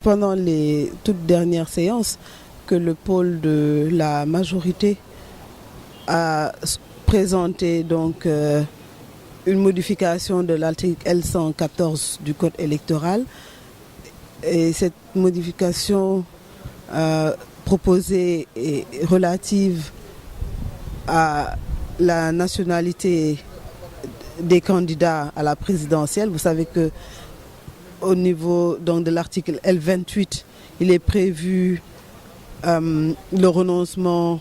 pendant les toutes dernières séances que le pôle de la majorité a présenté donc une modification de l'article L114 du Code électoral. Et cette modification proposée est relative à la nationalité des candidats à la présidentielle. Vous savez que au niveau donc, de l'article L28, il est prévu le renoncement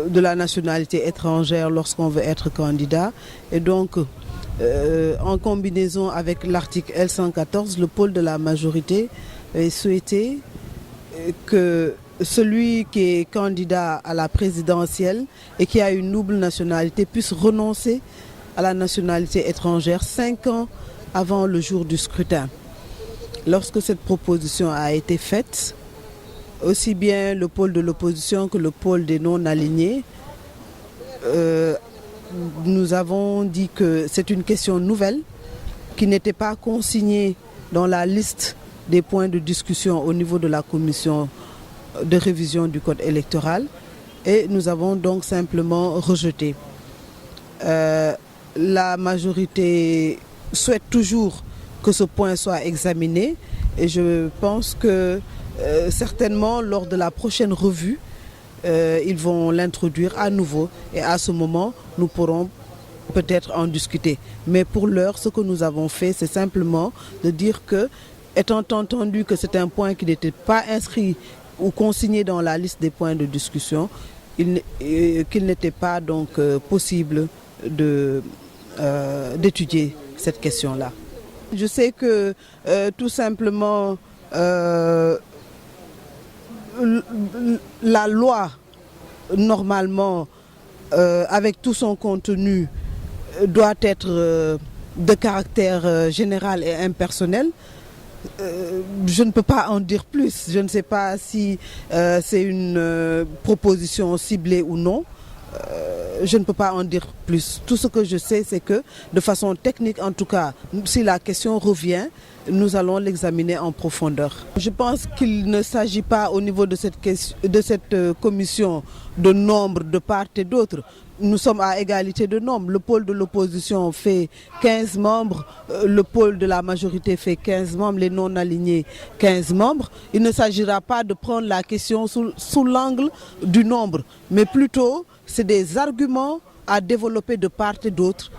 de la nationalité étrangère lorsqu'on veut être candidat. Et donc, en combinaison avec l'article L114, le pôle de la majorité a souhaité que celui qui est candidat à la présidentielle et qui a une double nationalité puisse renoncer à la nationalité étrangère 5 ans avant le jour du scrutin. Lorsque cette proposition a été faite, aussi bien le pôle de l'opposition que le pôle des non-alignés, nous avons dit que c'est une question nouvelle qui n'était pas consignée dans la liste des points de discussion au niveau de la commission de révision du code électoral et nous avons donc simplement rejeté. La majorité souhaite toujours que ce point soit examiné et je pense que certainement lors de la prochaine revue, ils vont l'introduire à nouveau et à ce moment, nous pourrons peut-être en discuter. Mais pour l'heure, ce que nous avons fait, c'est simplement de dire que, étant entendu que c'est un point qui n'était pas inscrit ou consigné dans la liste des points de discussion, qu'il n'était pas donc possible d'étudier cette question-là. Je sais que tout simplement la loi, normalement, avec tout son contenu, doit être de caractère général et impersonnel. Je ne peux pas en dire plus. Je ne sais pas si c'est une proposition ciblée ou non. Je ne peux pas en dire plus. Tout ce que je sais, c'est que de façon technique, en tout cas, si la question revient, nous allons l'examiner en profondeur. Je pense qu'il ne s'agit pas au niveau de cette commission de nombre de part et d'autre. Nous sommes à égalité de nombre. Le pôle de l'opposition fait 15 membres, le pôle de la majorité fait 15 membres, les non-alignés 15 membres. Il ne s'agira pas de prendre la question sous l'angle du nombre, mais plutôt c'est des arguments à développer de part et d'autre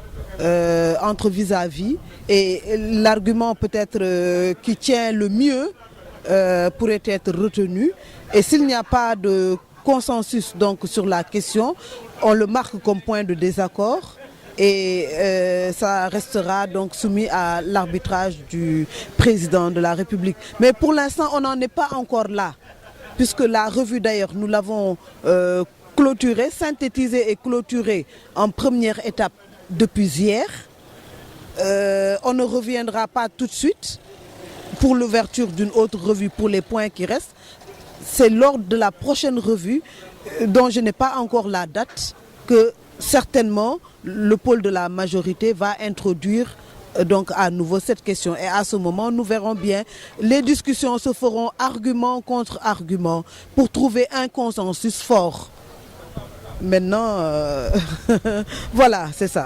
entre vis-à-vis. Et l'argument peut-être qui tient le mieux pourrait être retenu. Et s'il n'y a pas de consensus donc sur la question, on le marque comme point de désaccord et ça restera donc soumis à l'arbitrage du président de la République. Mais pour l'instant, on n'en est pas encore là, puisque la revue d'ailleurs, nous l'avons clôturée, synthétisée et clôturée en première étape depuis hier. On ne reviendra pas tout de suite pour l'ouverture d'une autre revue pour les points qui restent. C'est lors de la prochaine revue, dont je n'ai pas encore la date, que certainement le pôle de la majorité va introduire donc à nouveau cette question. Et à ce moment, nous verrons bien, les discussions se feront argument contre argument pour trouver un consensus fort. Maintenant, voilà, c'est ça.